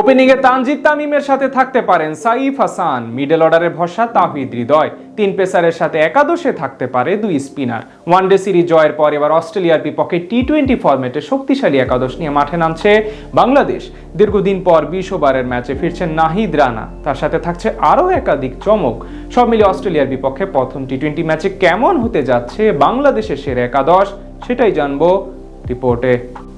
ওপেনিংয়ে তানজিদ তামিমের সাথে থাকতে পারেন সাইফ হাসান, মিডল অর্ডারে ভরসা তাওহিদ হৃদয়, তিন পেসারের সাথে একাদশে থাকতে পারে দুই স্পিনার। ওয়ানডে সিরিজ জয়ের পর এবার অস্ট্রেলিয়ার বিপক্ষে টি-20 ফরম্যাটে শক্তিশালী একাদশ নিয়ে মাঠে নামছে বাংলাদেশ। দীর্ঘদিন পর 20 ওভারের ম্যাচে ফিরছেন নাহিদ রানা, তার সাথে থাকছে আরও একাধিক চমক। সব মিলিয়ে অস্ট্রেলিয়ার বিপক্ষে প্রথম টি-20 ম্যাচে কেমন হতে যাচ্ছে বাংলাদেশের সেরা একাদশ, সেটাই জানবো রিপোর্টে।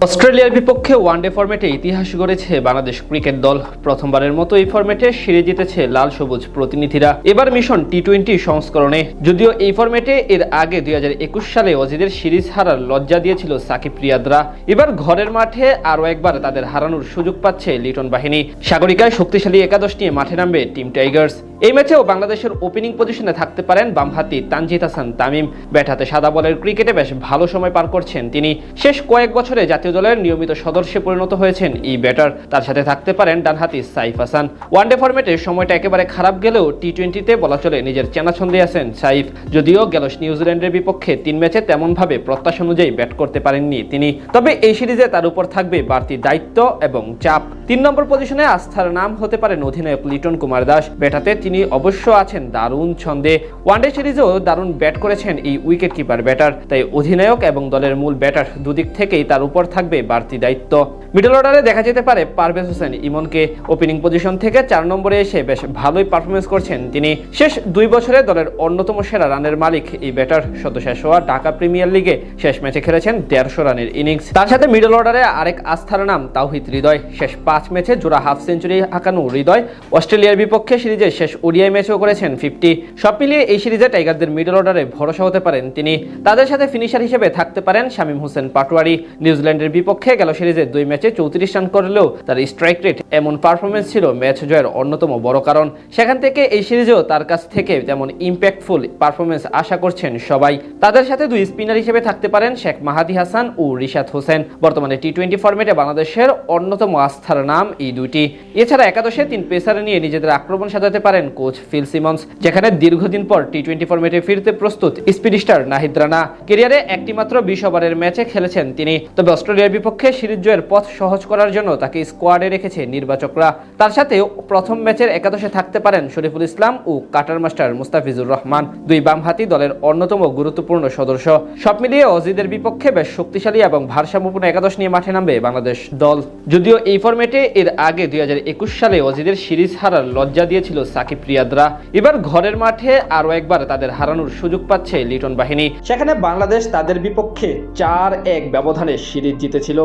অস্ট্রেলিয়ার বিপক্ষে ওয়ানডে ফরম্যাটে ইতিহাস গড়েছে বাংলাদেশ ক্রিকেট দল। প্রথমবারের মতো এই ফরম্যাটে সিরিজ জিতেছে লাল সবুজ প্রতিনিধিরা। এবার মিশন টি-20 সংস্করণে। যদিও এই ফরম্যাটে এর আগে 2021 সালে অজিদের সিরিজ হারার লজ্জা দিয়েছিল সাকিব রিয়াদরা, এবার ঘরের মাঠে আরও একবার তাদের হারানোর সুযোগ পাচ্ছে লিটন বাহিনী। সাগরিকায় শক্তিশালী একাদশ নিয়ে মাঠে নামবে টিম টাইগার্স। এই ম্যাচেও বাংলাদেশের ওপেনিং পজিশনে থাকতে পারেন বামহাতি তানজিদ হাসান তামিম। ব্যাট হাতে সাদা বলের ক্রিকেটে বেশ ভালো সময় পার করছেন তিনি। শেষ কয়েক বছরে জাতীয় দলের নিয়মিত সদস্যে পরিণত হয়েছেন এই ব্যাটার। তার সাথে থাকতে পারেন ডানহাতি সাইফ হাসান। ওয়ানডে ফরম্যাটে সময়টা একেবারে খারাপ গেলেও টি-20তে বলা চলে নিজের চেনা ছন্দে আছেন সাইফ। যদিও গেল নিউজিল্যান্ডের বিপক্ষে 3 ম্যাচে তেমনভাবে প্রত্যাশা অনুযায়ী ব্যাট করতে পারেননি তিনি, তবে এই সিরিজে তার উপর থাকবে বাড়তি দায়িত্ব এবং চাপ। 3 নম্বর পজিশনে আস্থার নাম হতে পারেন অধিনায়ক লিটন কুমার দাস। ব্যাট হাতে তিনি অবশ্য আছেন দারুণ ছন্দে। ওয়ানডে সিরিজেও দারুণ ব্যাট করেছেন এই উইকেট কিপার ব্যাটার, তাই অধিনায়ক এবং দলের মূল ব্যাটার দুদিক থেকেই তার উপর থাকবে বাড়তি দায়িত্ব। মিডল অর্ডারে দেখা যেতে পারে পারভেজ হোসেন ইমনকে। ওপেনিং পজিশন থেকে 4 নম্বরে এসে বেশ ভালোই পারফরমেন্স করছেন তিনি। শেষ 2 বছরে দলের অন্যতম সেরা রানের মালিক এই ব্যাটার। সদ্য শেষ হওয়া ঢাকা প্রিমিয়ার লিগে শেষ ম্যাচে খেলেছেন 150 রানের ইনিংস। তার সাথে মিডল অর্ডারে আরেক আস্থার নাম তাওহিদ হৃদয়। শেষ 5 ম্যাচে জোড়া হাফ সেঞ্চুরি হাঁকানো হৃদয় অস্ট্রেলিয়ার বিপক্ষে সিরিজে শেষ ওডিআই ম্যাচেও করেছেন 50। সব মিলিয়ে এই সিরিজে টাইগারদের মিডল অর্ডারে ভরসা হতে পারেন তিনি। তাদের সাথে ফিনিশার হিসেবে থাকতে পারেন শামীম হোসেন পাটোয়ারি। নিউজিল্যান্ডের বিপক্ষে গেল সিরিজে 2 ম্যাচে 34 রান করলেও তার স্ট্রাইক রেট এমন পারফরমেন্স ছিল ম্যাচ জয়ের অন্যতম বড় কারণ। সেখান থেকে এই সিরিজেও তার কাছ থেকে তেমন ইম্প্যাক্টফুল পারফরমেন্স আশা করছেন সবাই। তাদের সাথে 2 স্পিনার হিসেবে থাকতে পারেন শেখ মাহাদি হাসান ও রিশাদ হোসেন। বর্তমানে টি-20 ফরম্যাটে বাংলাদেশের অন্যতম আস্থার নাম এই দুইটি। এছাড়া একাদশে 3 পেসার নিয়ে নিজেদের আক্রমণ সাজাতে পারেন কোচ ফিল সিমন্স, যেখানে দীর্ঘদিন পর টি-20 ফরম্যাটে ফিরতে প্রস্তুত স্পিড স্টার নাহিদ রানা। ক্যারিয়ারে একটি মাত্র 20 ওভারের ম্যাচে খেলেছেন তিনি, তবে অস্ট্রেলিয়ার বিপক্ষে সিরিজ জয়ের পথ সহজ করার জন্য তাকে স্কোয়াডে রেখেছে নির্বাচকরা। তার সাথে প্রথম ম্যাচের একাদশে থাকতে পারেন শরীফুল ইসলাম ও কাটার মাস্টার মুস্তাফিজুর রহমান, 2 বামহাতি দলের অন্যতম গুরুত্বপূর্ণ সদস্য। সব মিলিয়ে অজিদের বিপক্ষে বেশ শক্তিশালী এবং ভারসাম্যপূর্ণ একাদশ নিয়ে মাঠে নামবে বাংলাদেশ দল। যদিও এই ফরম্যাটে এর আগে 2021 সালে অজিদের সিরিজ হারার লজ্জা দিয়েছিল সাকিব রিয়াদরা, এবার ঘরের মাঠে আরও একবার তাদের হারানোর সুযোগ পাচ্ছে লিটন বাহিনী। সেখানে বাংলাদেশ তাদের বিপক্ষে 4-1 ব্যবধানে সিরিজ জিতেছিল।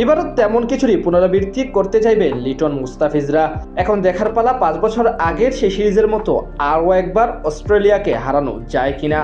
এবারও তেমন কিছুরই পুনরাবৃত্তি করতে চাইবে লিটন মুস্তাফিজরা। এখন দেখার পালা 5 বছর আগের সেই সিরিজের মতো আরও একবার অস্ট্রেলিয়াকে হারানো যায় কিনা।